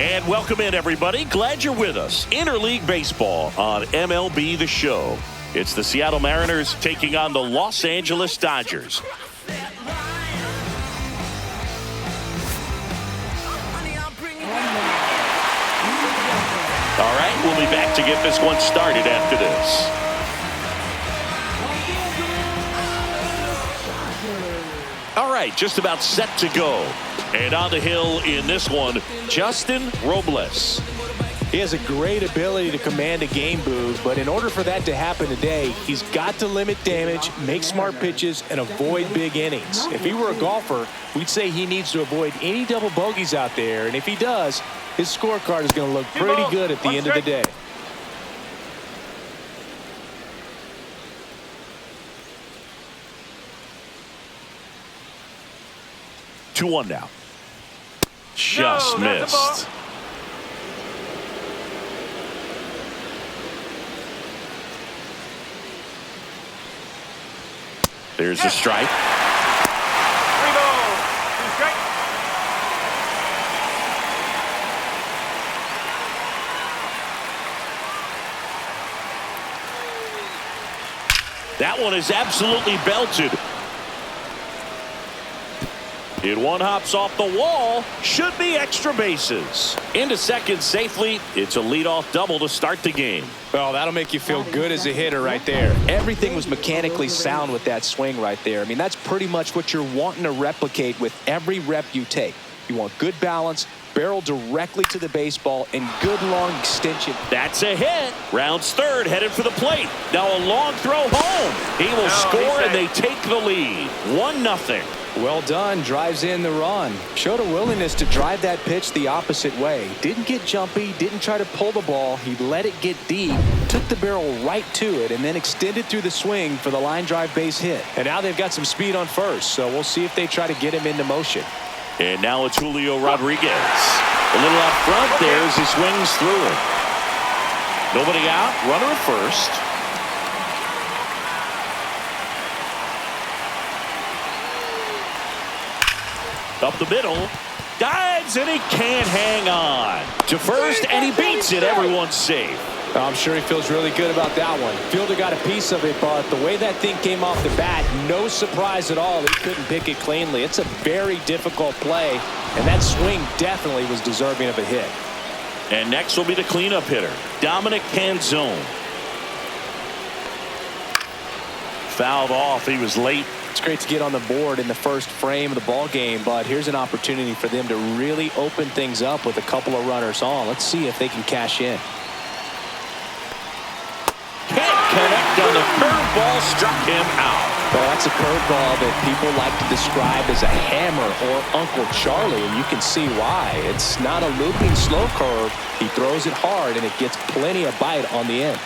And welcome in, everybody. Glad you're with us. Interleague Baseball on MLB The Show. It's the Seattle Mariners taking on the Los Angeles Dodgers. All right, we'll be back to get this one started after this. All right, just about set to go. And on the hill in this one, Justin Robles. He has a great ability to command a game, Boog, but in order for that to happen today, he's got to limit damage, make smart pitches, and avoid big innings. If he were a golfer, we'd say he needs to avoid any double bogeys out there, and if he does, his scorecard is going to look pretty good at the end of the day. 2-1 now. Just missed. There's a strike. 3 balls, 2 strikes. That one is absolutely belted. It one hops off the wall. Should be extra bases. Into second safely. It's a leadoff double to start the game. Well, that'll make you feel good as a hitter right there. Everything was mechanically sound with that swing right there. I mean, that's pretty much what you're wanting to replicate with every rep you take. You want good balance, barrel directly to the baseball, and good long extension. That's a hit. Rounds third, headed for the plate. Now a long throw home. He will score, and they take the lead. 1-0. Well done, drives in the run. Showed a willingness to drive that pitch the opposite way. Didn't get jumpy, didn't try to pull the ball. He let it get deep, took the barrel right to it, and then extended through the swing for the line drive base hit. And now they've got some speed on first, so we'll see if they try to get him into motion. And now it's Julio Rodriguez. A little out front there as he swings through it. Nobody out, runner at first. Up the middle, dives, and he can't hang on. To first, and he beats it. Everyone's safe. I'm sure he feels really good about that one. Fielder got a piece of it, but the way that thing came off the bat, no surprise at all. He couldn't pick it cleanly. It's a very difficult play, and that swing definitely was deserving of a hit. And next will be the cleanup hitter, Dominic Canzone. Fouled off. He was late. It's great to get on the board in the first frame of the ball game, but here's an opportunity for them to really open things up with a couple of runners on. Let's see if they can cash in. Can't connect on the curveball, struck him out. Well, that's a curveball that people like to describe as a hammer or Uncle Charlie, and you can see why. It's not a looping slow curve. He throws it hard, and it gets plenty of bite on the end.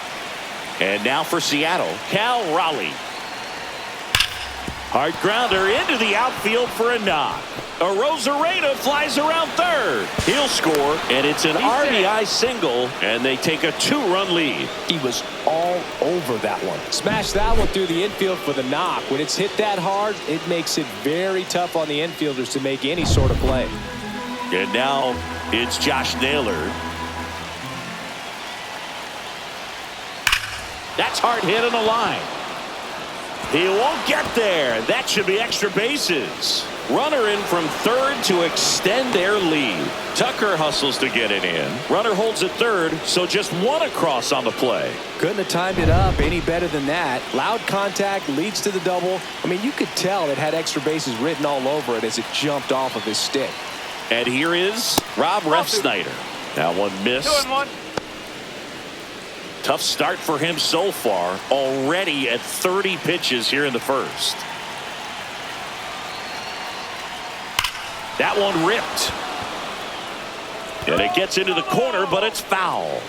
And now for Seattle, Cal Raleigh. Hard grounder into the outfield for a knock. Arozarena flies around third. He'll score, and it's an RBI single, and they take a 2-run lead. He was all over that one. Smashed that one through the infield for the knock. When it's hit that hard, it makes it very tough on the infielders to make any sort of play. And now it's Josh Naylor. That's hard hit on the line. He won't get there. That should be extra bases. Runner in from third to extend their lead. Tucker hustles to get it in. Runner holds at third, so just one across on the play. Couldn't have timed it up any better than that. Loud contact leads to the double. I mean, you could tell it had extra bases written all over it as it jumped off of his stick. And here is Rob Refsnyder. Now one missed. 2-1. Tough start for him so far, already at 30 pitches here in the first. That one ripped. And it gets into the corner, but it's foul.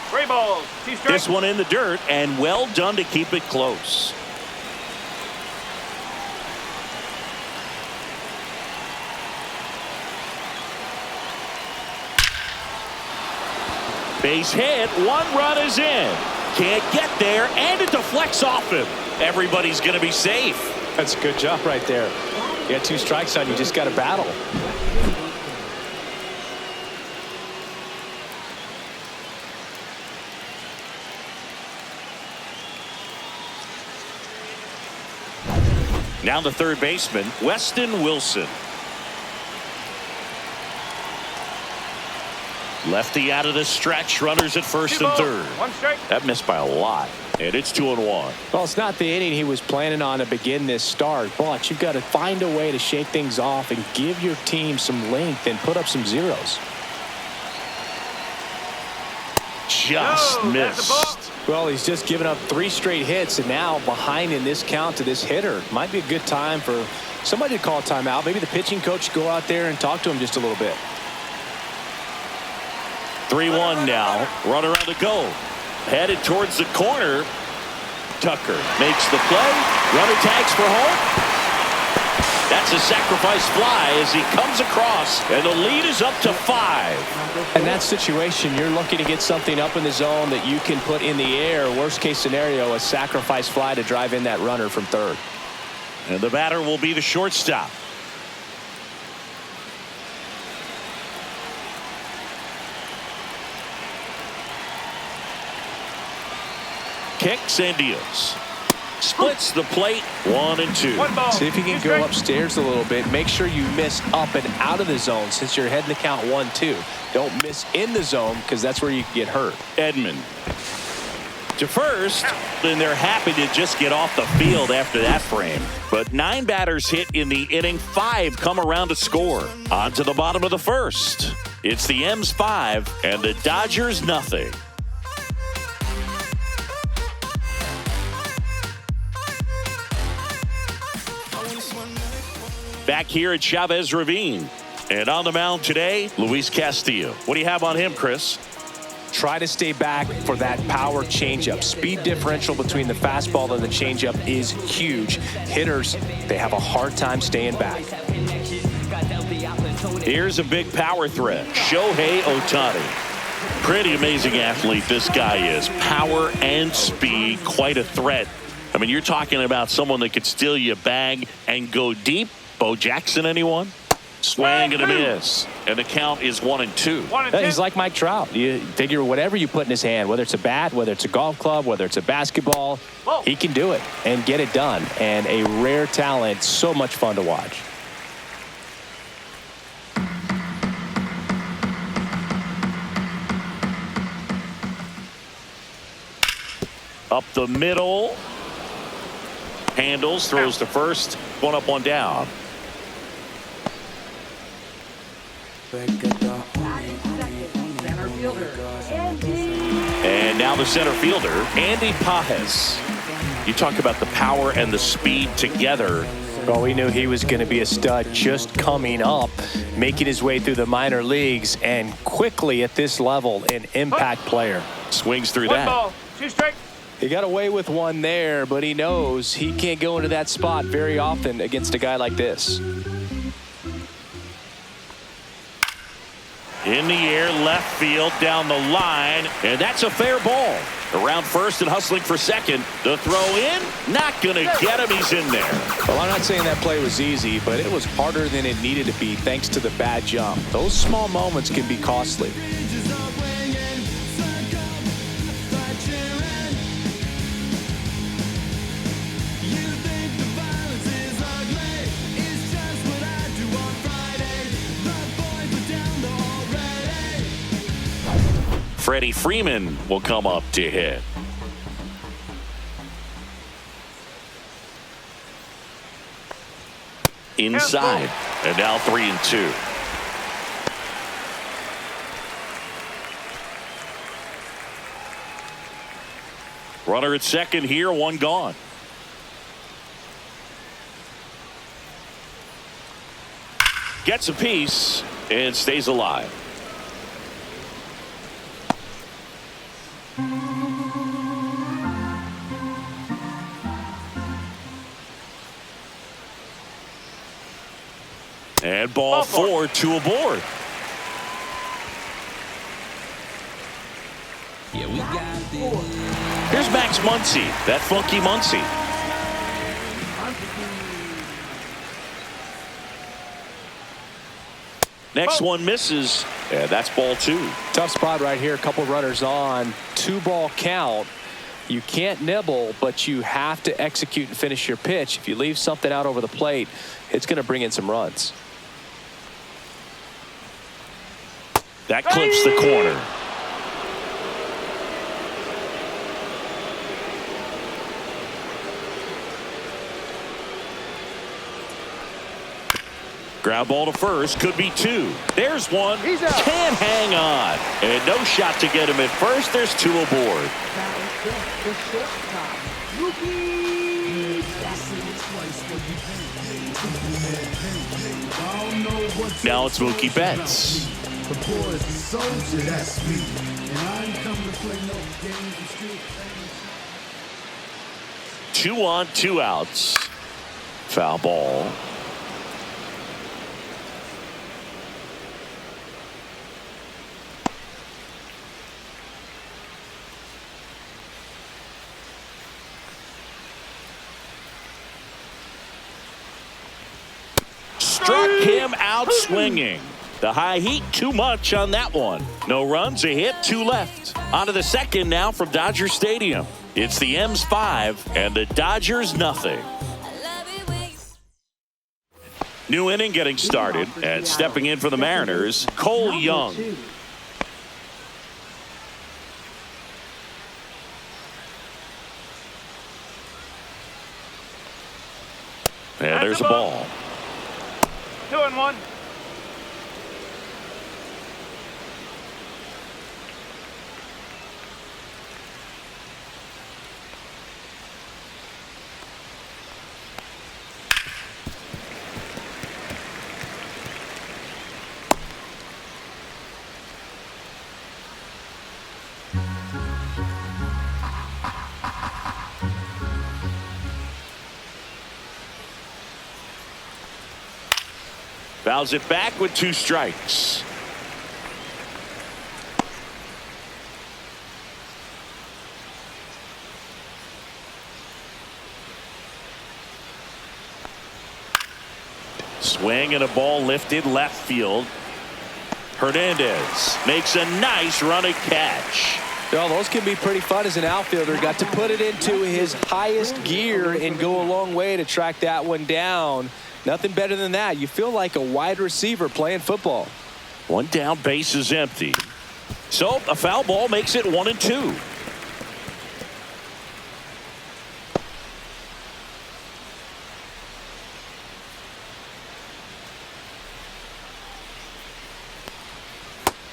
Three balls, 2 strikes. This one in the dirt, and well done to keep it close. Base hit, 1 run is in. Can't get there, and it deflects off him. Everybody's going to be safe. That's a good job right there. You got 2 strikes on you, just got to battle. Now the third baseman, Weston Wilson. Lefty out of the stretch, runners at first and third. 1 strike. That missed by a lot, and it's 2-1. Well, it's not the inning he was planning on to begin this start, but you've got to find a way to shake things off and give your team some length and put up some zeros. Just missed. Well, he's just given up 3 straight hits, and now behind in this count to this hitter. Might be a good time for somebody to call a timeout. Maybe the pitching coach go out there and talk to him just a little bit. 3-1 now. Runner on the go. Headed towards the corner. Tucker makes the play. Runner tags for home. That's a sacrifice fly as he comes across, and the lead is up to 5. In that situation, you're looking to get something up in the zone that you can put in the air. Worst case scenario, a sacrifice fly to drive in that runner from third. And the batter will be the shortstop. Kicks and deals. Splits the plate. 1 and 2. See if you can go upstairs a little bit. Make sure you miss up and out of the zone since you're heading to count 1-2. Don't miss in the zone because that's where you can get hurt. Edman to first, and they're happy to just get off the field after that frame. But 9 batters hit in the inning. 5 come around to score. On to the bottom of the first. It's the M's 5 and the Dodgers nothing. Back here at Chavez Ravine. And on the mound today, Luis Castillo. What do you have on him, Chris? Try to stay back for that power changeup. Speed differential between the fastball and the changeup is huge. Hitters, they have a hard time staying back. Here's a big power threat. Shohei Ohtani. Pretty amazing athlete this guy is. Power and speed, quite a threat. I mean, you're talking about someone that could steal you a bag and go deep. Bo Jackson, anyone? Swing and a miss. And the count is 1 and 2. He's like Mike Trout. You figure whatever you put in his hand, whether it's a bat, whether it's a golf club, whether it's a basketball, he can do it and get it done. And a rare talent, so much fun to watch. Up the middle. Handles, throws to first. 1 up, 1 down. And now the center fielder, Andy Pajes. You talk about the power and the speed together. Well, we knew he was going to be a stud just coming up, making his way through the minor leagues, and quickly at this level, an impact player. Swings through 1 that. ball, 2 strikes. He got away with 1 there, but he knows he can't go into that spot very often against a guy like this. In the air, left field, down the line, and that's a fair ball. Around first and hustling for second. The throw in, not going to get him. He's in there. Well, I'm not saying that play was easy, but it was harder than it needed to be thanks to the bad jump. Those small moments can be costly. Freddie Freeman will come up to hit. Inside, and now 3 and 2. Runner at second here, 1 gone. Gets a piece and stays alive. And ball 4, 2 aboard. Yeah, we got this. Here's Max Muncy, that funky Muncy. Next one misses, and that's ball 2. Tough spot right here. A couple runners on. 2-ball count. You can't nibble, but you have to execute and finish your pitch. If you leave something out over the plate, it's going to bring in some runs. That clips the corner. Ground ball to first, could be 2. There's one. Can't hang on. And no shot to get him at first. There's 2 aboard. Now it's Mookie Betts. 2 on, 2 outs. Foul ball. Struck him out swinging. The high heat, too much on that one. No runs, a hit, 2 left. On to the second now from Dodger Stadium. It's the M's 5 and the Dodgers nothing. New inning getting started, and stepping in for the Mariners, Cole Young. And there's a ball. 2-1. Fouls it back with 2 strikes. Swing and a ball lifted left field. Hernandez makes a nice running catch. Well, those can be pretty fun as an outfielder. Got to put it into his highest gear and go a long way to track that one down. Nothing better than that. You feel like a wide receiver playing football. 1 down, base is empty. So a foul ball makes it 1-2.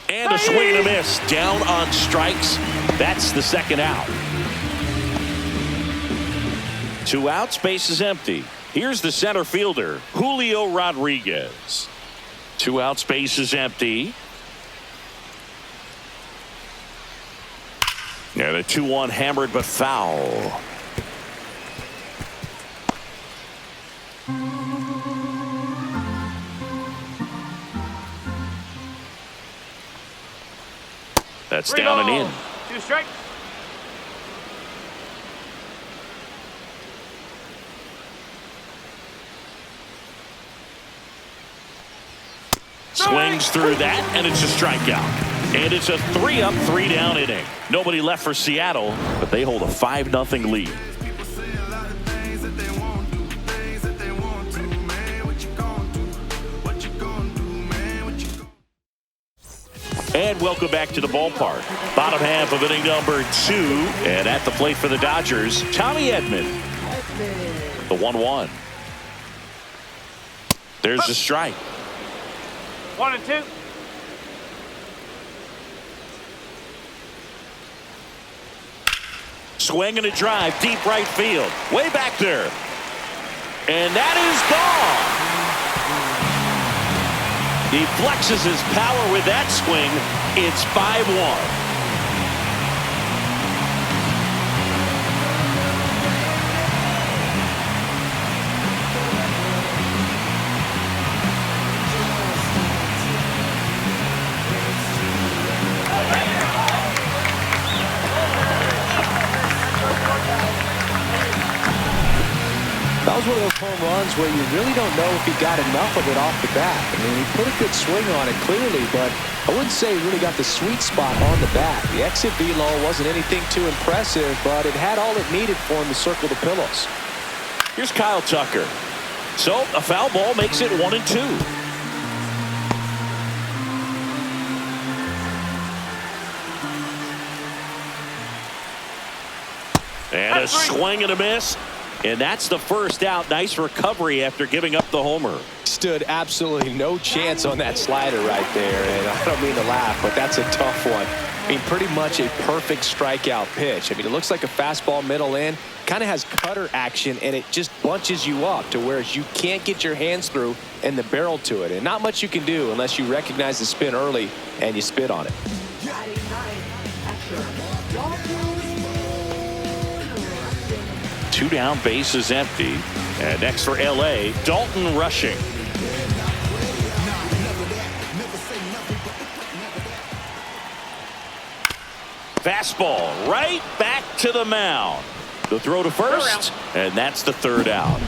And a swing and a miss. Down on strikes. That's the second out. 2 outs, base is empty. Here's the center fielder, Julio Rodriguez. 2 outs, base is empty. And a 2-1 hammered but foul. That's down and in. 2 strikes. Swings through that, and it's a strikeout. And it's a 3-up, 3-down inning. Nobody left for Seattle, but they hold a 5-0 lead. And welcome back to the ballpark. Bottom half of inning number 2. And at the plate for the Dodgers, Tommy Edman. The 1-1. There's the strike. 1-2. Swing and a drive, deep right field. Way back there. And that is gone. He flexes his power with that swing. It's 5-1. one of those home runs where you really don't know if he got enough of it off the bat. I mean, he put a good swing on it clearly, but I wouldn't say he really got the sweet spot on the bat. The exit velo wasn't anything too impressive, but it had all it needed for him to circle the pillows. Here's Kyle Tucker. So a foul ball makes it 1-2. And a swing and a miss. And that's the first out. Nice recovery after giving up the homer. Stood absolutely no chance on that slider right there. And I don't mean to laugh, but that's a tough one. I mean, pretty much a perfect strikeout pitch. I mean, it looks like a fastball middle in. Kind of has cutter action, and it just bunches you up to where you can't get your hands through and the barrel to it. And not much you can do unless you recognize the spin early and you spit on it. 2 down, bases empty. And next for LA, Dalton rushing. Fastball right back to the mound. The throw to first, and that's the 3rd out.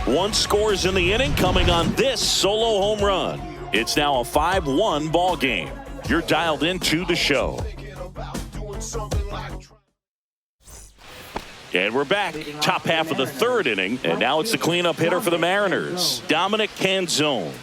1 scores in the inning coming on this solo home run. It's now a 5-1 ball game. You're dialed into the show. And we're back. Top half of the 3rd inning, and now it's the cleanup hitter for the Mariners, Dominic Canzone.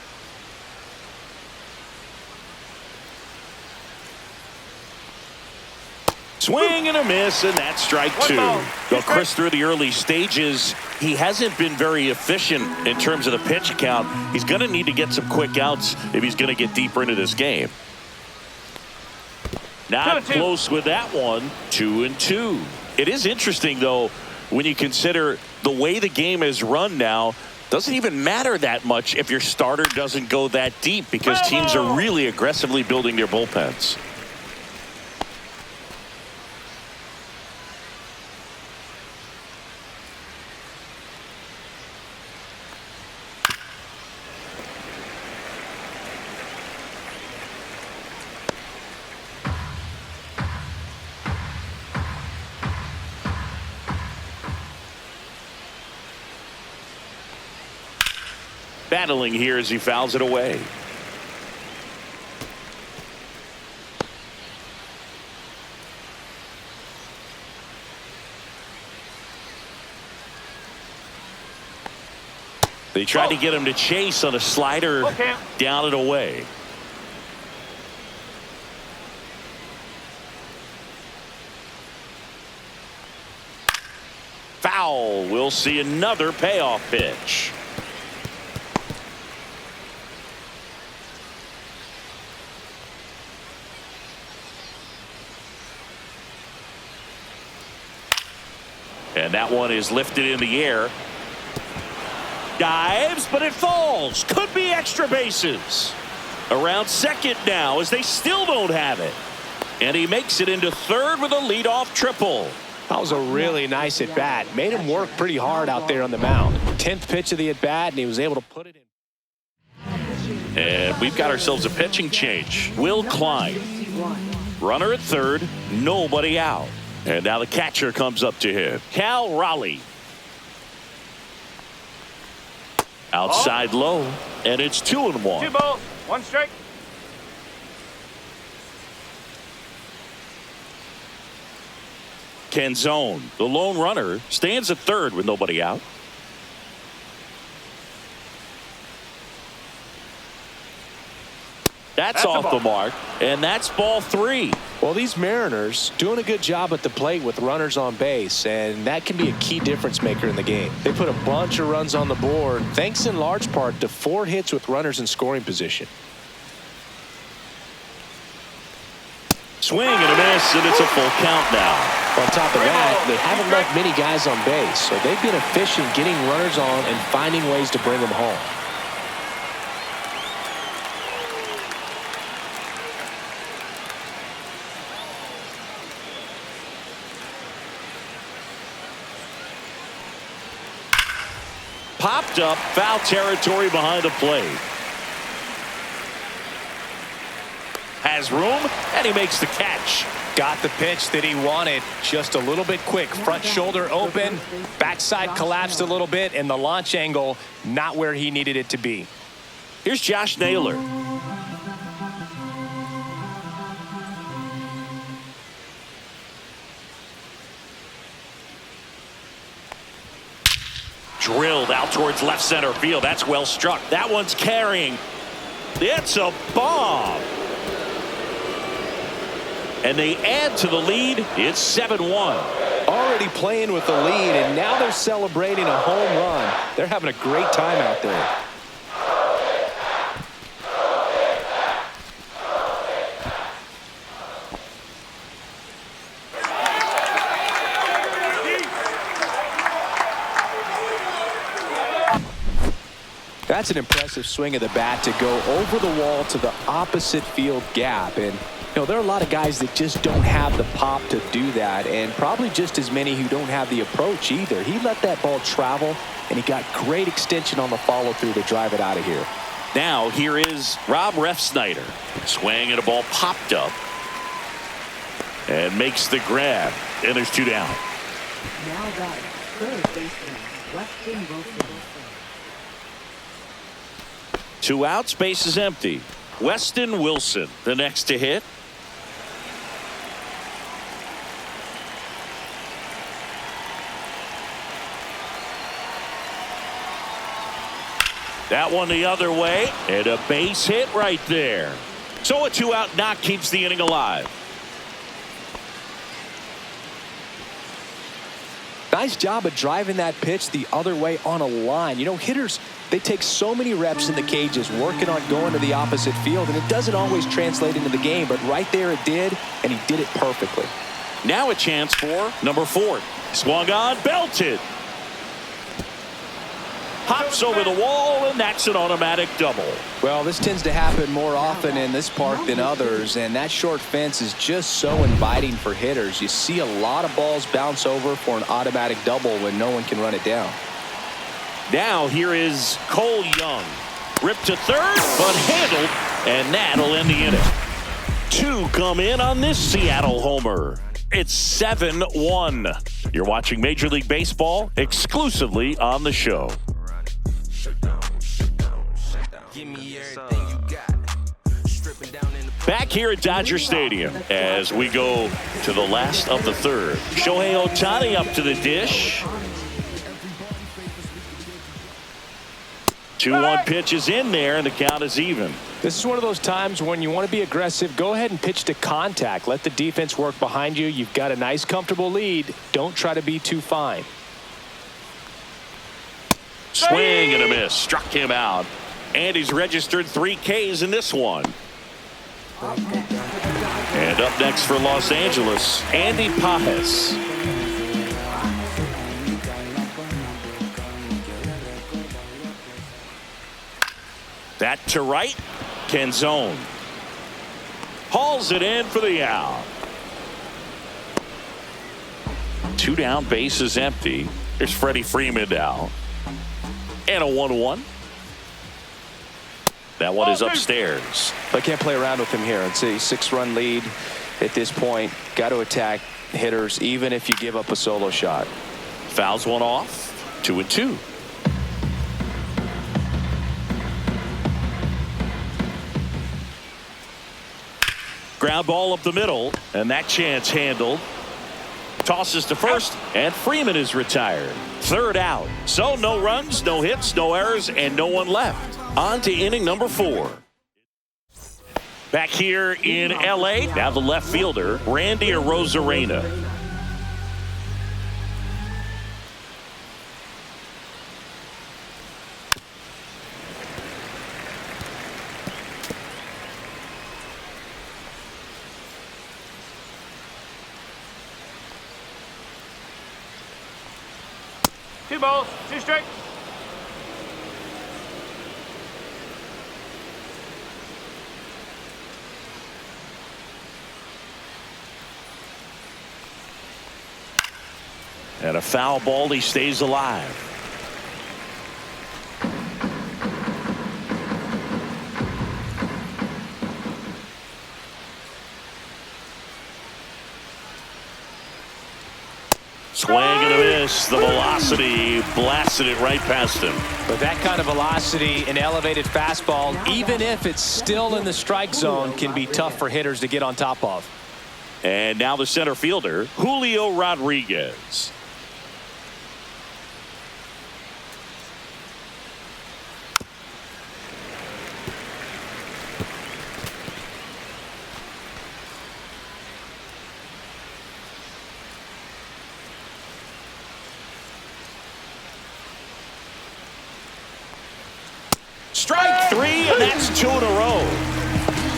Swing and a miss, and that's strike 2. Well, Chris, through the early stages, he hasn't been very efficient in terms of the pitch count. He's going to need to get some quick outs if he's going to get deeper into this game. Not close with that one. 2-2. It is interesting, though, when you consider the way the game is run now. Doesn't even matter that much if your starter doesn't go that deep because teams are really aggressively building their bullpens. Battling here as he fouls it away. They tried to get him to chase on a slider down and away. Foul. We'll see another payoff pitch. And that one is lifted in the air. Dives, but it falls. Could be extra bases. Around second now as they still don't have it. And he makes it into 3rd with a leadoff triple. That was a really nice at-bat. Made him work pretty hard out there on the mound. 10th pitch of the at-bat, and he was able to put it in. And we've got ourselves a pitching change. Will Klein. Runner at 3rd, nobody out. And now the catcher comes up to him. Cal Raleigh. Outside low, and it's 2-1. 2 balls, 1 strike. Canzone, the lone runner, stands at 3rd with nobody out. That's off the mark, and that's ball 3. Well, these Mariners doing a good job at the plate with runners on base, and that can be a key difference maker in the game. They put a bunch of runs on the board, thanks in large part to 4 hits with runners in scoring position. Swing and a miss, and it's a full count now. On top of that, they haven't left many guys on base, so they've been efficient getting runners on and finding ways to bring them home. Popped up, foul territory behind the plate. has room, and he makes the catch. Got the pitch that he wanted, just a little bit quick. Front shoulder open, backside collapsed a little bit, and the launch angle not where he needed it to be. Here's Josh Naylor. Drilled out towards left center field. That's well struck. That one's carrying. It's a bomb. And they add to the lead. It's 7-1. Already playing with the lead, and now they're celebrating a home run. They're having a great time out there. That's an impressive swing of the bat to go over the wall to the opposite field gap. And there are a lot of guys that just don't have the pop to do that, and probably just as many who don't have the approach either. He let that ball travel, and he got great extension on the follow-through to drive it out of here. Now here is Rob Refsnyder. Swing and a ball popped up and makes the grab, and there's 2 down. Now batting, third baseman, Weston Wilson. 2 outs, base is empty. Weston Wilson, the next to hit. That one the other way, and a base hit right there. So a 2-out knock keeps the inning alive. Nice job of driving that pitch the other way on a line. Hitters, they take so many reps in the cages working on going to the opposite field, and it doesn't always translate into the game, but right there it did, and he did it perfectly. Now a chance for number 4. Swung on, belted. Hops over the wall, and that's an automatic double. Well, this tends to happen more often in this park than others, and that short fence is just so inviting for hitters. You see a lot of balls bounce over for an automatic double when no one can run it down. Now here is Cole Young. Ripped to third, but handled, and that'll end the inning. 2 come in on this Seattle homer. It's 7-1. You're watching Major League Baseball exclusively on the show. Back here at Dodger Stadium as we go to the last of the third. Shohei Ohtani up to the dish. 2-1 pitch is in there, and the count is even. This is one of those times when you want to be aggressive. Go ahead and pitch to contact. Let the defense work behind you. You've got a nice, comfortable lead. Don't try to be too fine. Swing and a miss. Struck him out. And he's registered 3 Ks in this one. And up next for Los Angeles, Andy Pages. That to right. Canzone hauls it in for the out. 2 down, base is empty. There's Freddie Freeman now. And a 1-1. That one is upstairs. I can't play around with him here. It's a 6-run lead at this point. Got to attack hitters even if you give up a solo shot. Fouls one off. 2-2. Ground ball up the middle, and that chance handled. Tosses to first, and Freeman is retired. 3rd out. So no runs, no hits, no errors, and no one left. On to inning number 4. Back here in L.A., now the left fielder, Randy Arozarena. Two balls, 2 strikes. And a foul ball, he stays alive. Swing and a miss. The velocity blasted it right past him. But that kind of velocity, an elevated fastball, even if it's still in the strike zone, can be tough for hitters to get on top of. And now the center fielder, Julio Rodriguez. Strike three, and that's 2 in a row.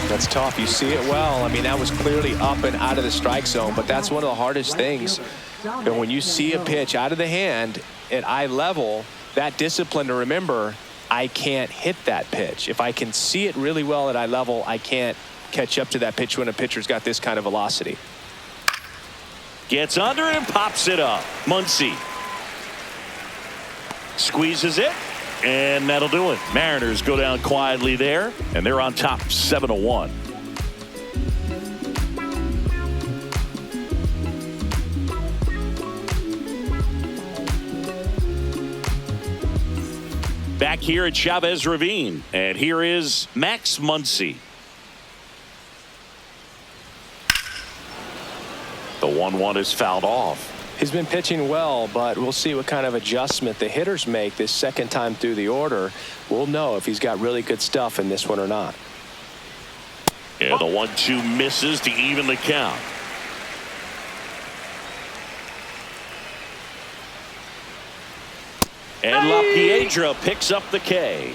That's tough. You see it well. I mean, that was clearly up and out of the strike zone, but that's one of the hardest things. And when you see a pitch out of the hand at eye level, that discipline to remember, I can't hit that pitch. If I can see it really well at eye level, I can't catch up to that pitch when a pitcher's got this kind of velocity. Gets under and pops it up. Muncy squeezes it. And that'll do it. Mariners go down quietly there, and they're on top 7-1. Back here at Chavez Ravine, and here is Max Muncy. The 1-1 is fouled off. He's been pitching well, but we'll see what kind of adjustment the hitters make this second time through the order. We'll know if he's got really good stuff in this one or not. And the 1-2 misses to even the count. And La Piedra picks up the K.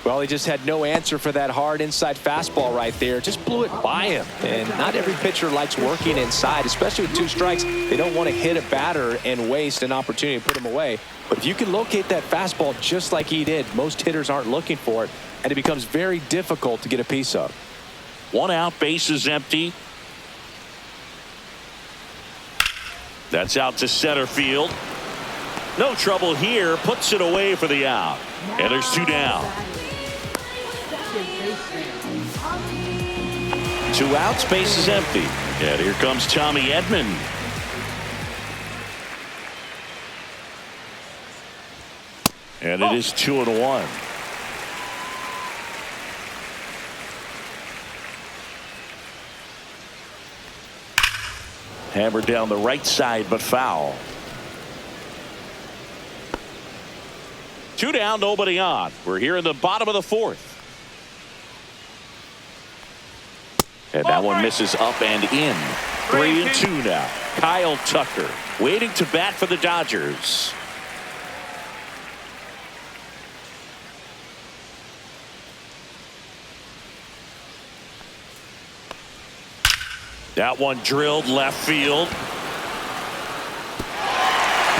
Well, he just had no answer for that hard inside fastball right there. Just blew it by him. And not every pitcher likes working inside, especially with 2 strikes. They don't want to hit a batter and waste an opportunity to put him away. But if you can locate that fastball just like he did, most hitters aren't looking for it, and it becomes very difficult to get a piece of. 1 out, base is empty. That's out to center field. No trouble here. Puts it away for the out. And there's 2 down. 2 outs, base is empty. And here comes Tommy Edman. And it is 2-1. Hammered down the right side, but foul. 2 down, nobody on. We're here in the bottom of the 4th. And that one misses up and in. 3-2 now. Kyle Tucker waiting to bat for the Dodgers. That one drilled left field.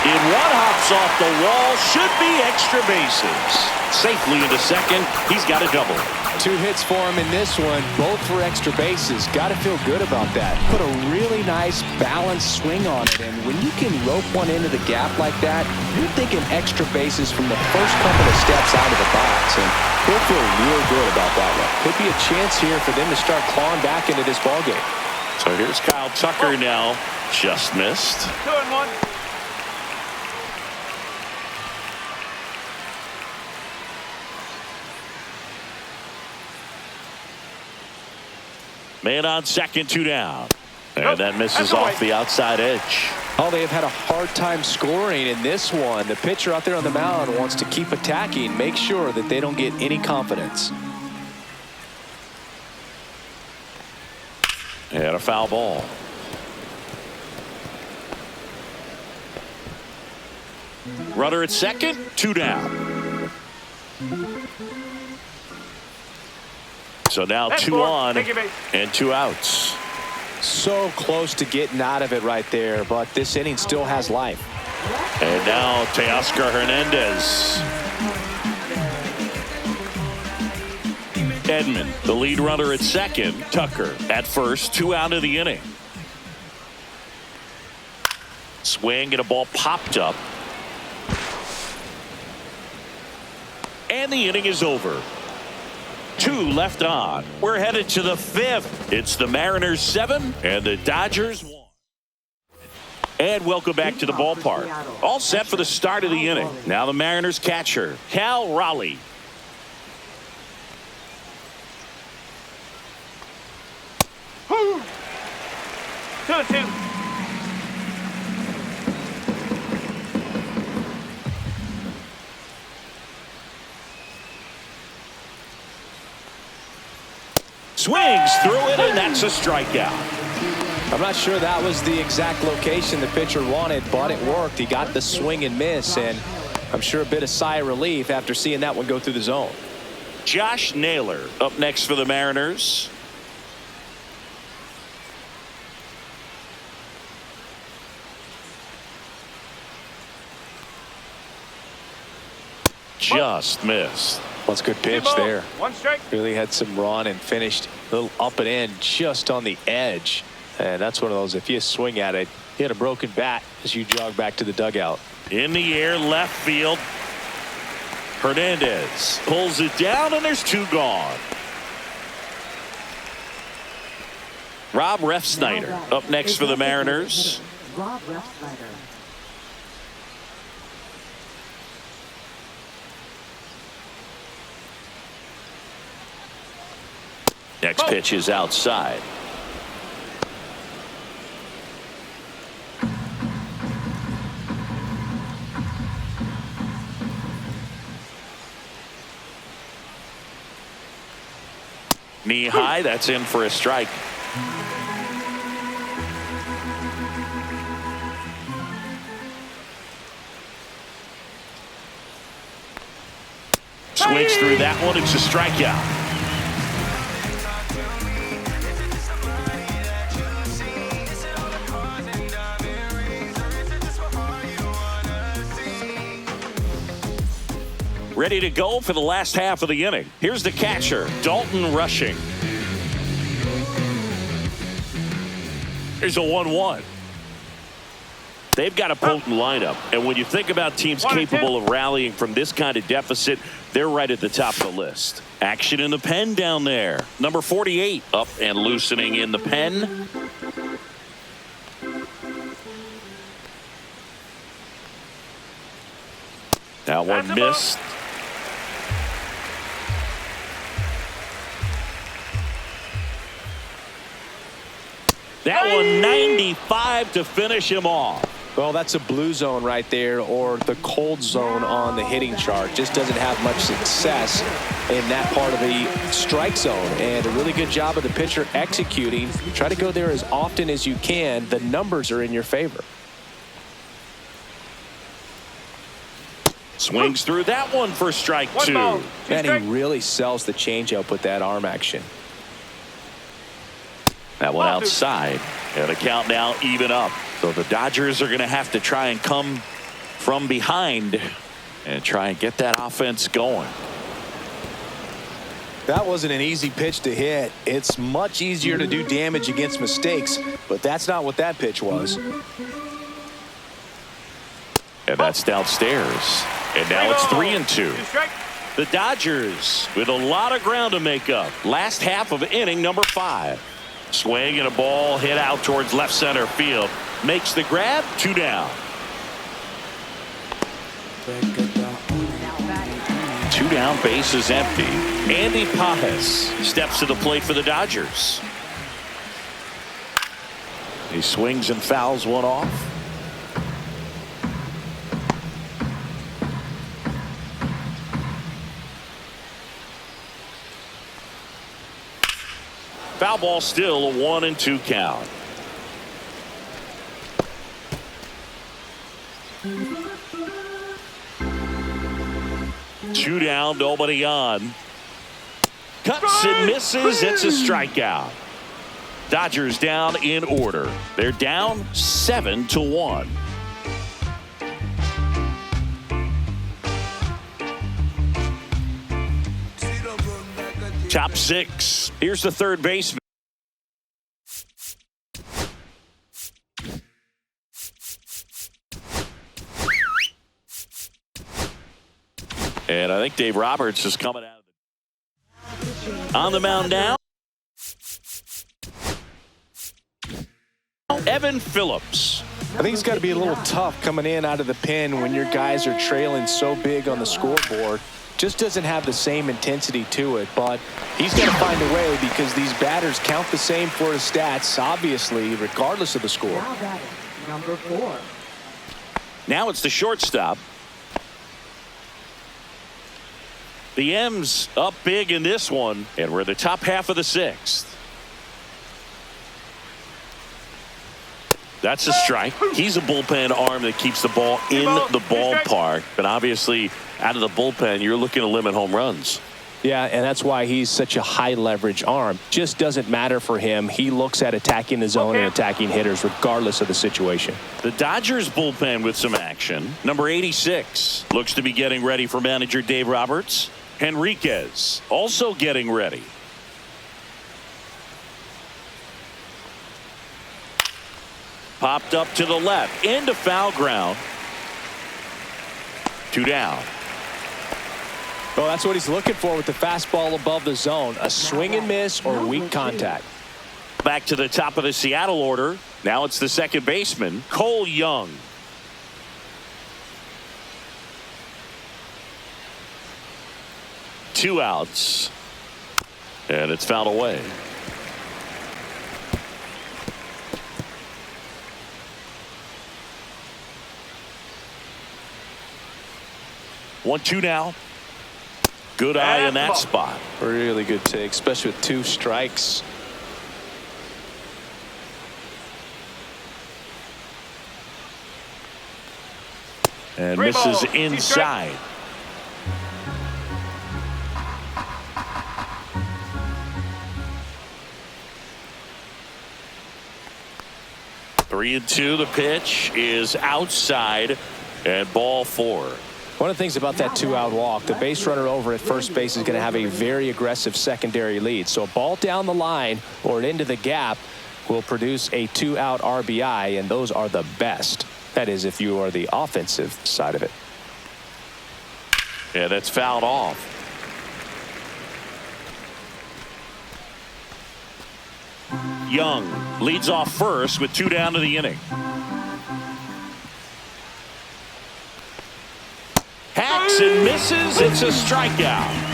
In one, hops off the wall. Should be extra bases. Safely into second. He's got a double. 2 hits for him in this one, both for extra bases. Got to feel good about that. Put a really nice balanced swing on it, and when you can rope one into the gap like that, you're thinking extra bases from the first couple of steps out of the box, and he'll feel real good about that one. Could be a chance here for them to start clawing back into this ballgame. So here's Kyle Tucker now. Just missed. 2-1. Man on second, 2 down. And that misses off the outside edge. Oh, they have had a hard time scoring in this one. The pitcher out there on the mound wants to keep attacking, make sure that they don't get any confidence. And a foul ball. Runner at second, 2 down. So now 2 on and 2 outs. So close to getting out of it right there, but this inning still has life. And now Teoscar Hernandez. Edman, the lead runner at second. Tucker at first, 2 out of the inning. Swing and a ball popped up. And the inning is over. 2 left on. We're headed to the 5th. It's the Mariners 7 and the Dodgers 1. And welcome back to the ballpark. All set for the start of the inning. Now the Mariners catcher, Cal Raleigh. Two and two. Swings through it, and that's a strikeout. I'm not sure that was the exact location the pitcher wanted, but it worked. He got the swing and miss, and I'm sure a bit of sigh of relief after seeing that one go through the zone. Josh Naylor up next for the Mariners. Just missed. Well, it's a good pitch Two balls, there. one strike. Really had some run and finished a little up and in just on the edge. And that's one of those, if you swing at it, you had a broken bat as you jog back to the dugout. In the air, left field. Hernandez pulls it down, and there's two gone. Rob Refsnyder up next for the Mariners. Rob Refsnyder. Next pitch is outside. Knee high, that's in for a strike. Swings through that one, it's a strikeout. Ready to go for the last half of the inning. Here's the catcher, Dalton Rushing. Here's a 1-1. They've got a potent lineup, and when you think about teams capable of rallying from this kind of deficit, they're right at the top of the list. Action in the pen down there. Number 48 up and loosening in the pen. That one missed. That one 95 to finish him off. Well, that's a blue zone right there, or the cold zone on the hitting chart. Just doesn't have much success in that part of the strike zone. And a really good job of the pitcher executing. Try to go there as often as you can. The numbers are in your favor. Swings through that one for strike two. And he really sells the changeup with that arm action. That one outside. And a count now even up. So the Dodgers are going to have to try and come from behind and try and get that offense going. That wasn't an easy pitch to hit. It's much easier to do damage against mistakes, but that's not what that pitch was. And that's downstairs. And now it's 3-2. The Dodgers with a lot of ground to make up. Last half of inning number 5. Swing and a ball hit out towards left center field. Makes the grab. 2 down. 2 down, base is empty. Andy Pajes steps to the plate for the Dodgers. He swings and fouls one off. Foul ball, still a 1-2 count. Two down, nobody on. Cuts and misses. It's a strikeout. Dodgers down in order. They're down 7-1. Top 6. Here's the third baseman. And I think Dave Roberts is coming out of the on the mound now. Evan Phillips. I think it's got to be a little tough coming in out of the pen when your guys are trailing so big on the scoreboard. Just doesn't have the same intensity to it, but he's got to find a way because these batters count the same for his stats, obviously, regardless of the score. Now batting, number 4. Now it's the shortstop. The M's up big in this one, and we're in the top half of the 6th. That's a strike. He's a bullpen arm that keeps the ball in the ballpark. But obviously, out of the bullpen, you're looking to limit home runs. Yeah, and that's why he's such a high leverage arm. Just doesn't matter for him. He looks at attacking the zone and attacking hitters regardless of the situation. The Dodgers bullpen with some action. Number 86 looks to be getting ready for manager Dave Roberts. Henriquez also getting ready. Popped up to the left into foul ground. 2 down. Well, that's what he's looking for with the fastball above the zone. A swing and miss or weak contact. Back to the top of the Seattle order. Now it's the second baseman, Cole Young. Two outs. And it's fouled away. One, two now. Good eye in that spot. Really good take, especially with 2 strikes. And misses inside. Three and two. The pitch is outside and ball 4. One of the things about that 2-out walk, the base runner over at first base is going to have a very aggressive secondary lead. So a ball down the line or into the gap will produce a 2-out RBI, and those are the best. That is, if you are the offensive side of it. Yeah, that's fouled off. Young leads off first with 2 down to the inning. Hacks and misses. It's a strikeout.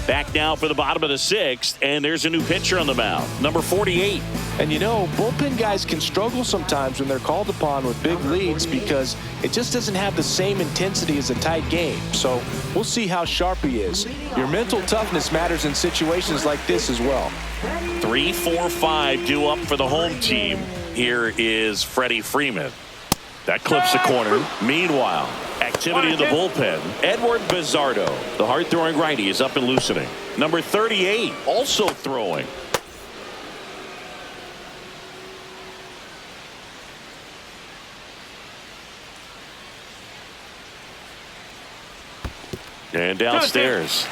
Back now for the bottom of the 6th, and there's a new pitcher on the mound, number 48. And you know, bullpen guys can struggle sometimes when they're called upon with big leads because it just doesn't have the same intensity as a tight game. So we'll see how sharp he is. Your mental toughness matters in situations like this as well. 3, 4, 5 due up for the home team. Here is Freddie Freeman. That clips the corner. Meanwhile, activity in the bullpen. Edward Bizzardo, the hard-throwing righty, is up and loosening. Number 38 also throwing. And downstairs.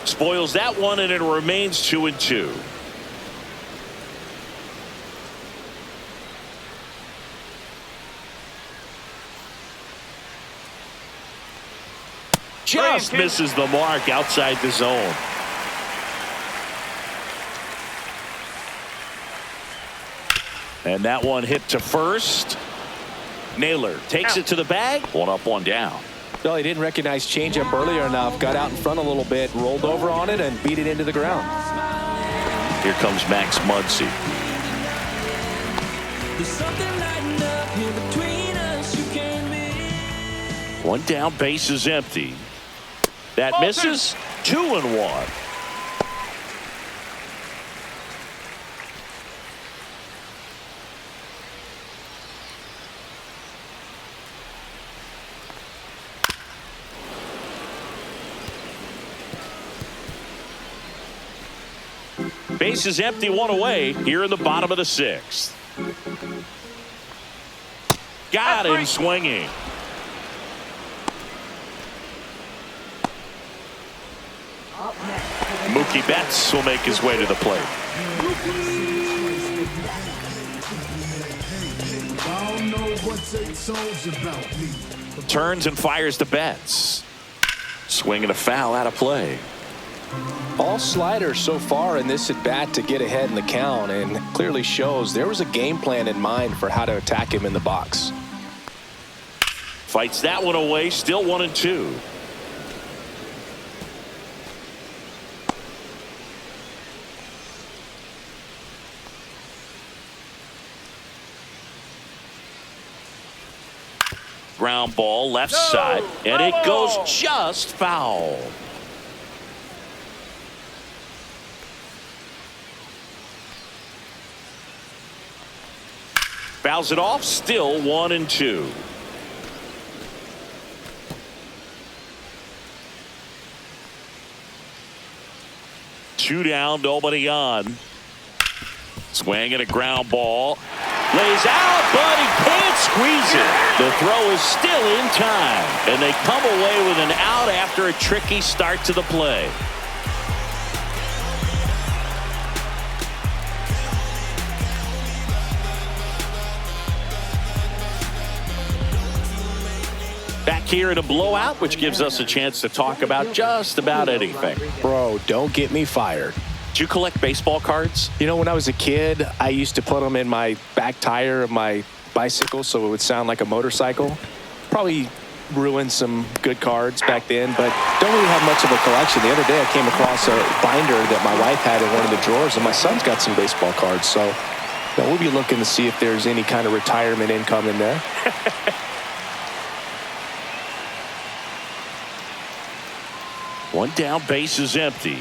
Spoils that one, and it remains 2 and 2. Just misses the mark outside the zone. And that one hit to first. Naylor takes it to the bag. 1 up, 1 down. Well, he didn't recognize changeup earlier enough. Got out in front a little bit, rolled over on it, and beat it into the ground. Here comes Max Muncy. One down, base is empty. That misses. 2 and 1. Base is empty, 1 away here in the bottom of the 6th. Got him swinging. Mookie Betts will make his way to the plate. I don't know what they told you about me. Turns and fires the bats. Swing and a foul out of play. All sliders so far in this at bat to get ahead in the count, and clearly shows there was a game plan in mind for how to attack him in the box. Fights that one away. Still 1-2. Ground ball left side, and it goes just foul. Fouls it off. Still 1-2. Two down, nobody on. Swing and a ground ball. Lays out, but he can't squeeze it. The throw is still in time, and they come away with an out after a tricky start to the play. Back here in a blowout, which gives us a chance to talk about just about anything. Bro, don't get me fired. Do you collect baseball cards? You know, when I was a kid, I used to put them in my back tire of my bicycle so it would sound like a motorcycle. Probably ruined some good cards back then, but don't really have much of a collection. The other day I came across a binder that my wife had in one of the drawers, and my son's got some baseball cards. So we'll be looking to see if there's any kind of retirement income in there. One down, base is empty.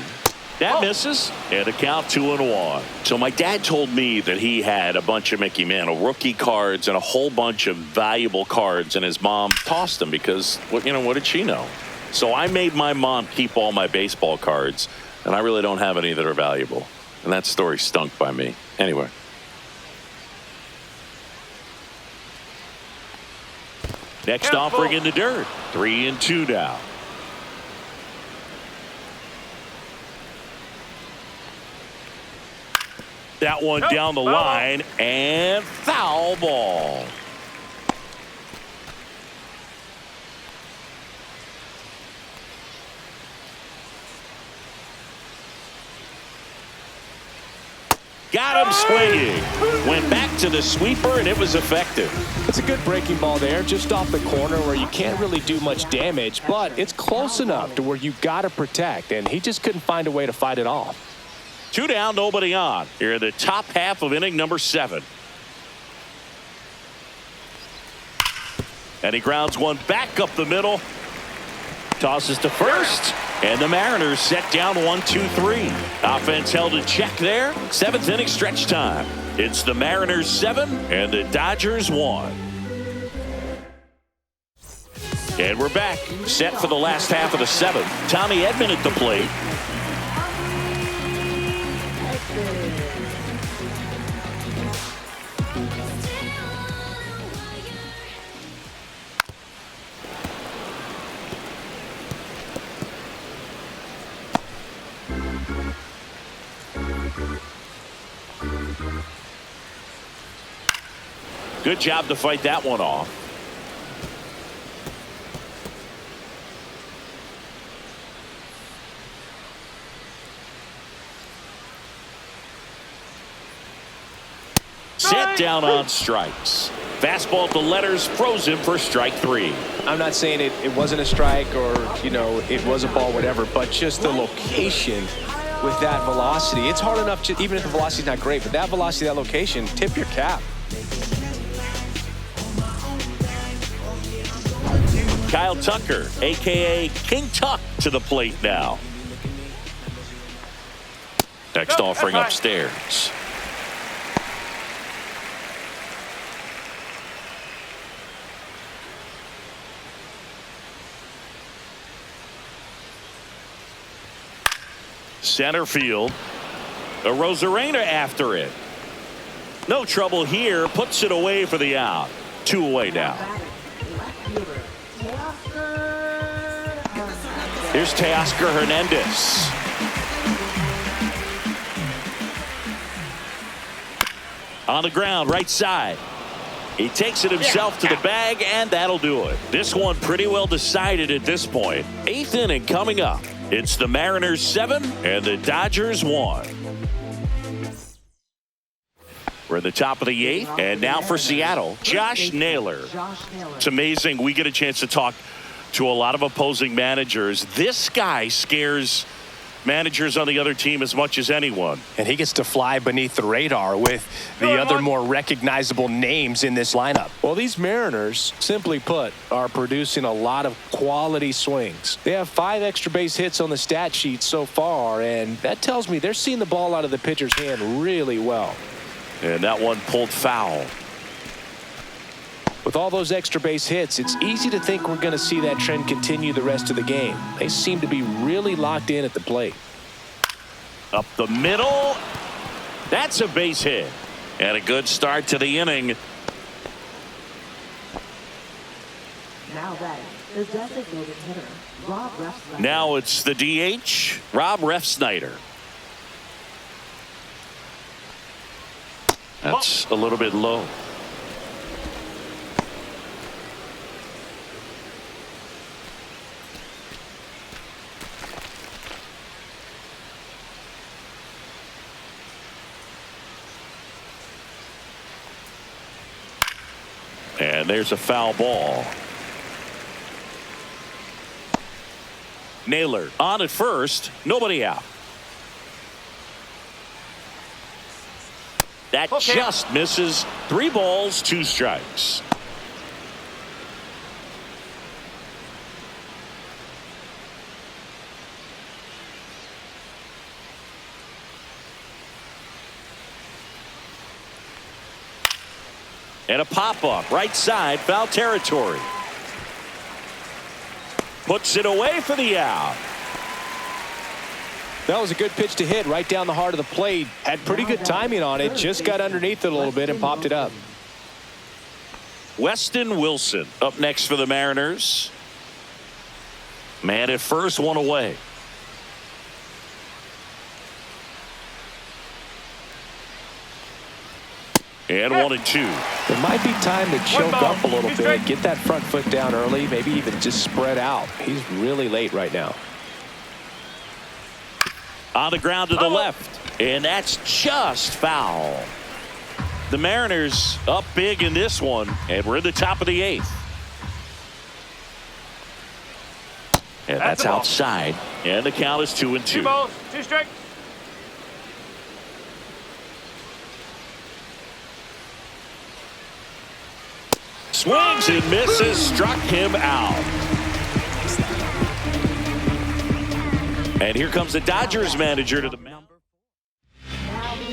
That misses, and a count 2-1. So my dad told me that he had a bunch of Mickey Mantle rookie cards and a whole bunch of valuable cards, and his mom tossed them because, what did she know? So I made my mom keep all my baseball cards, and I really don't have any that are valuable. And that story stunk by me. Anyway. Next offering in the dirt. 3-2 now. That one down the line, and foul ball. Got him swinging. Went back to the sweeper, and it was effective. It's a good breaking ball there, just off the corner where you can't really do much damage, but it's close enough to where you got to protect, and he just couldn't find a way to fight it off. 2 down, nobody on. Here in the top half of inning number 7. And he grounds one back up the middle. Tosses to first. And the Mariners set down 1-2-3. Offense held in check there. 7th inning stretch time. It's the Mariners 7 and the Dodgers 1. And we're back. Set for the last half of the 7th. Tommy Edman at the plate. Good job to fight that one off. Set down on strikes. Fastball to letters, frozen for strike 3. I'm not saying it wasn't a strike or, it was a ball, whatever, but just the location with that velocity. It's hard enough, to, even if the velocity's not great, but that velocity, that location, tip your cap. Kyle Tucker, a.k.a. King Tuck, to the plate now. Next offering upstairs. Center field. A Rosarena after it. No trouble here. Puts it away for the out. 2 away now. Here's Teoscar Hernandez. On the ground, right side. He takes it himself to the bag, and that'll do it. This one pretty well decided at this point. 8th inning coming up. It's the Mariners 7 and the Dodgers 1. We're at the top of the 8th, and now for Seattle, Josh Naylor. It's amazing. We get a chance to talk to a lot of opposing managers. This guy scares managers on the other team as much as anyone. And he gets to fly beneath the radar with the other more recognizable names in this lineup. Well, these Mariners, simply put, are producing a lot of quality swings. They have 5 extra base hits on the stat sheet so far, and that tells me they're seeing the ball out of the pitcher's hand really well. And that one pulled foul. With all those extra base hits, it's easy to think we're going to see that trend continue the rest of the game. They seem to be really locked in at the plate. Up the middle. That's a base hit. And a good start to the inning. Now batting, the designated hitter, Rob Refsnyder. Now it's the DH, Rob Refsnyder. That's a little bit low. And there's a foul ball. Naylor on at first, nobody out. That just misses. 3 balls, 2 strikes. And a pop-up, right side, foul territory. Puts it away for the out. That was a good pitch to hit right down the heart of the plate. Had pretty good timing on it. Just got underneath it a little bit and popped it up. Weston Wilson up next for the Mariners. Man at first, 1 away. And 1-2. It might be time to choke up a little bit. Get that front foot down early. Maybe even just spread out. He's really late right now. On the ground to the left. And that's just foul. The Mariners up big in this one. And we're in the top of the 8th. And that's outside. And the count is 2-2. 2 balls, 2 strikes. Swings and misses, struck him out. And here comes the Dodgers manager to the mound.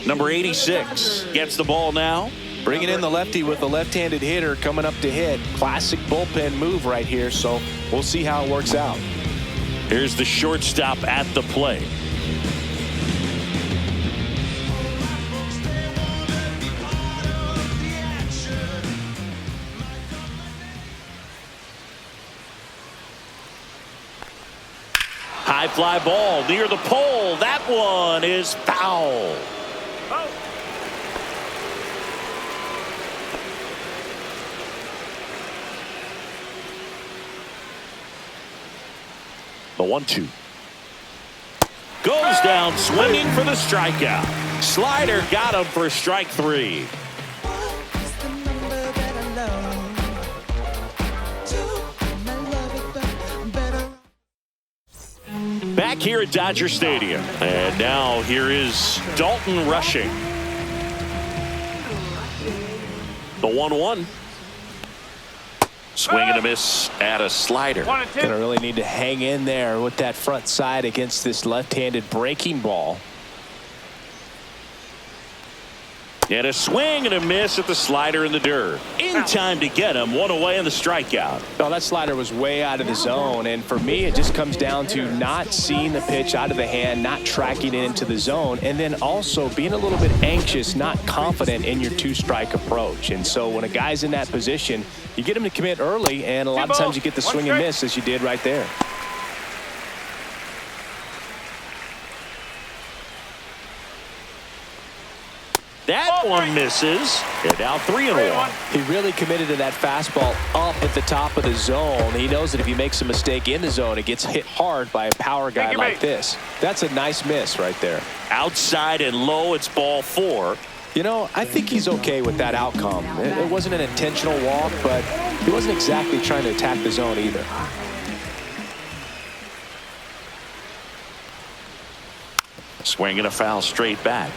Number 86 gets the ball now. Bringing in the lefty with the left-handed hitter coming up to hit. Classic bullpen move right here, so we'll see how it works out. Here's the shortstop at the plate. High fly ball near the pole. That one is foul. The 1-2. Goes down swinging for the strikeout. Slider got him for strike 3. Back here at Dodger Stadium. And now here is Dalton rushing. The 1-1. Swing and a miss at a slider. 1 and 2. Gonna really need to hang in there with that front side against this left-handed breaking ball. And a swing and a miss at the slider in the dirt. In time to get him. 1 away in the strikeout. Oh, that slider was way out of the zone, and for me it just comes down to not seeing the pitch out of the hand, not tracking it into the zone, and then also being a little bit anxious, not confident in your 2-strike approach. And so when a guy's in that position, you get him to commit early, and a lot of times you get the swing and miss as you did right there. That one misses. And now 3-1. He really committed to that fastball up at the top of the zone. He knows that if he makes a mistake in the zone, it gets hit hard by a power guy like this. That's a nice miss right there. Outside and low, it's ball 4. You know, I think he's okay with that outcome. It wasn't an intentional walk, but he wasn't exactly trying to attack the zone either. Swing and a foul straight back.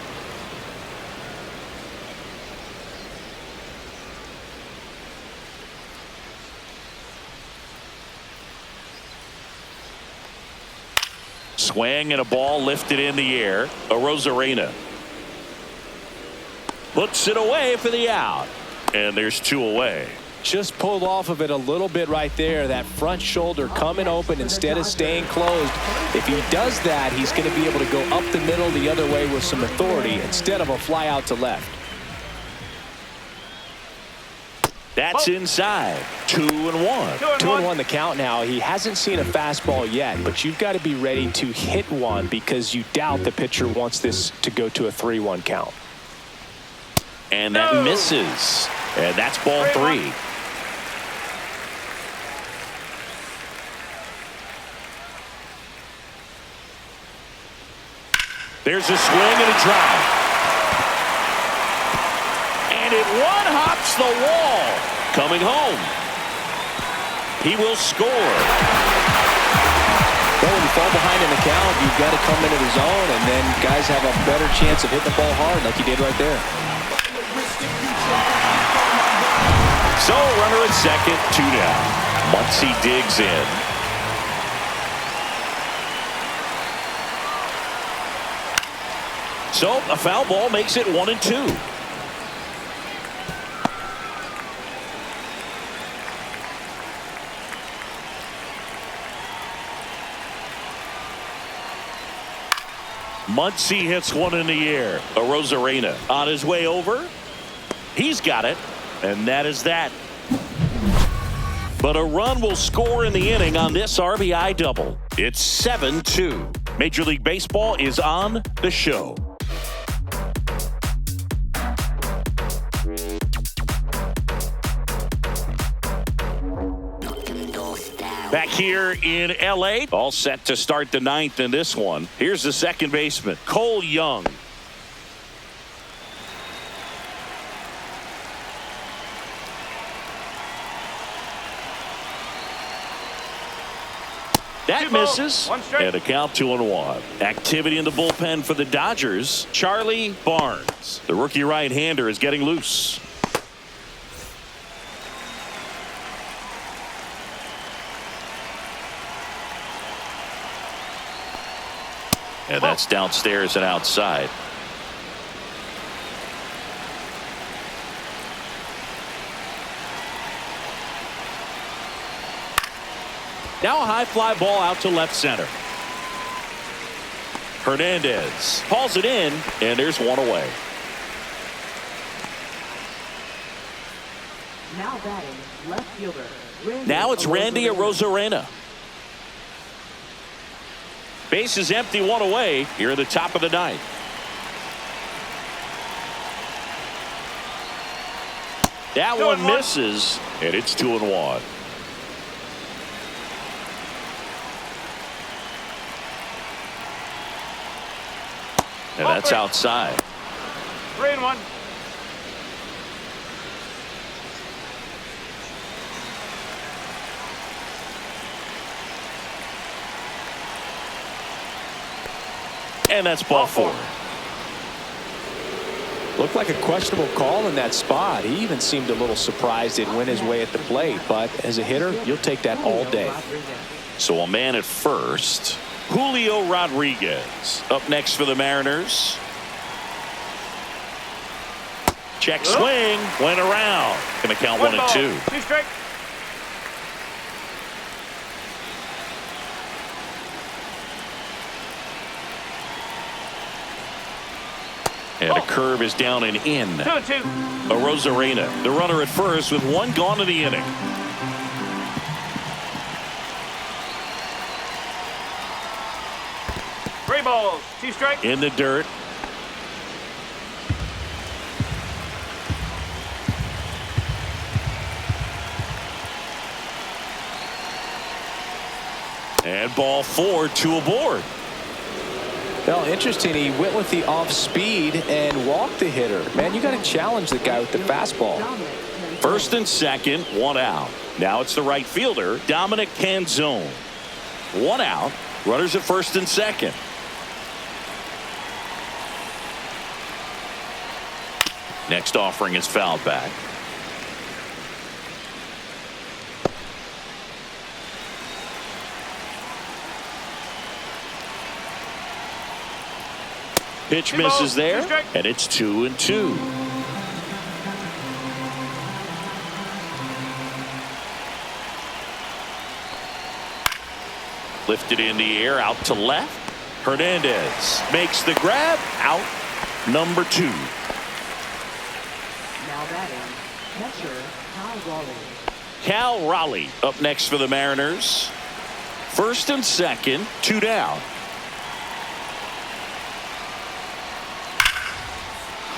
Swing and a ball lifted in the air. A Rosarena puts it away for the out. And there's 2 away. Just pulled off of it a little bit right there. That front shoulder coming open instead of staying closed. If he does that, he's going to be able to go up the middle the other way with some authority instead of a fly out to left. That's inside. 2-1. 2-1 the count now. He hasn't seen a fastball yet, but you've got to be ready to hit one because you doubt the pitcher wants this to go to a 3-1 count. And that misses. And that's ball 3. There's a swing and a drive. And it one-hops the wall. Coming home. He will score. Well, when you fall behind in the count, you've got to come into the zone, and then guys have a better chance of hitting the ball hard like you did right there. So, runner at second, 2 down. Muncy digs in. So, a foul ball makes it 1-2. Muncy hits one in the air. A Rosarena on his way over. He's got it. And that is that. But a run will score in the inning on this RBI double. It's 7-2. Major League Baseball is on the show. Back here in L.A., all set to start the 9th in this one. Here's the second baseman, Cole Young. That misses, and a count 2-1. Activity in the bullpen for the Dodgers. Charlie Barnes, the rookie right-hander, is getting loose. And that's downstairs and outside. Now a high fly ball out to left center. Hernandez hauls it in, and there's one away. Now batting, left fielder. Now it's Randy Arozarena. Base is empty, one away here at the top of the 9th. That one misses, and it's 2-1. And that's outside. 3-1. And that's ball 4. Looked like a questionable call in that spot. He even seemed a little surprised it went his way at the plate. But as a hitter, you'll take that all day. So a man at first. Julio Rodriguez up next for the Mariners. Check swing. Went around. Going to count 1-2. 2 strike. And a curve is down and in. 2-2. A Rosarena, the runner at first with one gone in the inning. Three balls, 2 strikes. In the dirt. And ball 4, 2 aboard. Well, interesting. He went with the off speed and walked the hitter. Man, you got to challenge the guy with the fastball. First and second, 1 out. Now it's the right fielder, Dominic Canzone. 1 out. Runners at first and second. Next offering is fouled back. Pitch misses there, and it's 2-2. Lifted in the air, out to left. Hernandez makes the grab, out number 2. Now batting, catcher Cal Raleigh. Cal Raleigh up next for the Mariners. First and second, 2 down.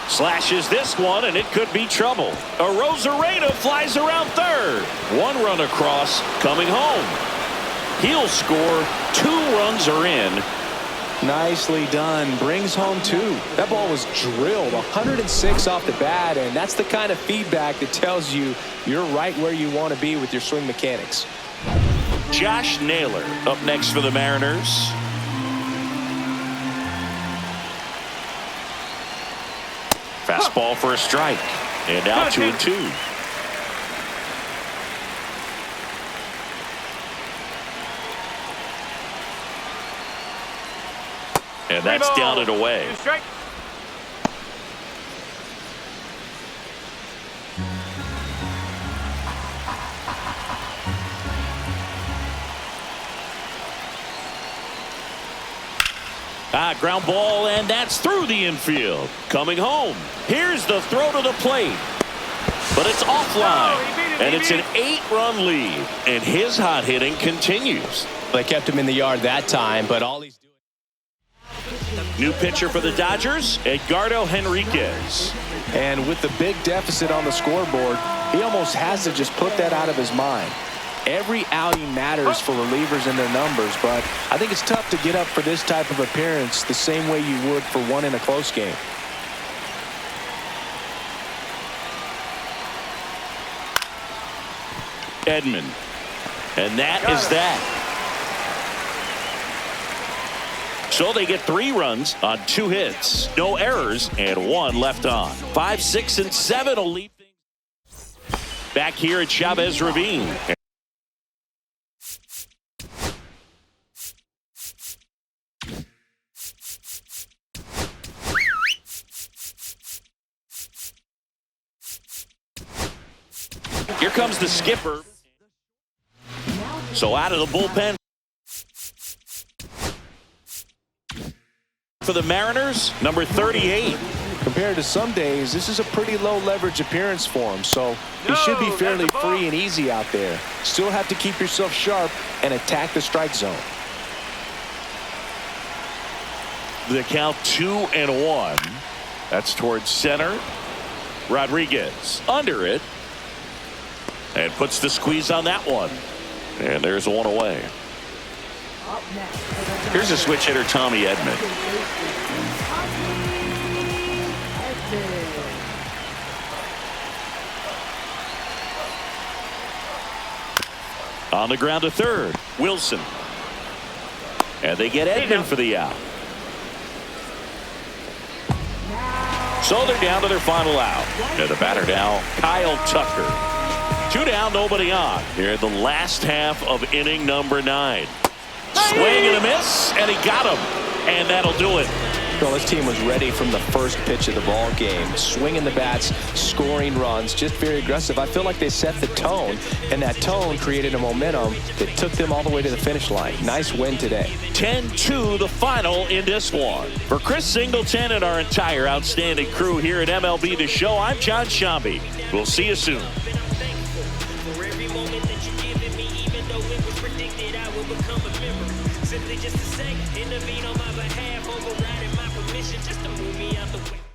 Slashes this one, and it could be trouble. Arozarena flies around third. 1 run across, coming home. He'll score. 2 runs are in. Nicely done. Brings home 2. That ball was drilled 106 off the bat, and that's the kind of feedback that tells you you're right where you want to be with your swing mechanics. Josh Naylor up next for the Mariners. Fastball for a strike. And now 2-2. And that's down and away. Ground ball, and that's through the infield. Coming home. Here's the throw to the plate. But it's offline. And it's an 8-run lead. And his hot hitting continues. They kept him in the yard that time, but all he's doing. New pitcher for the Dodgers, Edgardo Henriquez. And with the big deficit on the scoreboard, he almost has to just put that out of his mind. Every outing matters for relievers and their numbers, but I think it's tough to get up for this type of appearance the same way you would for one in a close game. Edman. And that is that. So they get 3 runs on 2 hits, no errors, and 1 left on. 5, 6, and 7 will lead things back here at Chavez Ravine. Here comes the skipper. So out of the bullpen for the Mariners, number 38. Compared to some days, this is a pretty low leverage appearance for him, so he should be fairly free and easy out there. Still have to keep yourself sharp and attack the strike zone. The count 2-1. That's towards center. Rodriguez under it. And puts the squeeze on that one. And there's 1 away. Here's a switch hitter, Tommy Edman. On the ground to third, Wilson. And they get Edman for the out. So they're down to their final out. And the batter now, Kyle Tucker. 2 down, nobody on. Here in the last half of inning number 9. Swing and a miss, and he got him. And that'll do it. Well, this team was ready from the first pitch of the ball game. Swinging the bats, scoring runs, just very aggressive. I feel like they set the tone, and that tone created a momentum that took them all the way to the finish line. Nice win today. 10-2 the final in this one. For Chris Singleton and our entire outstanding crew here at MLB The Show, I'm John Shambi. We'll see you soon. Simply just to say, intervene on my behalf, overriding my permission just to move me out the way.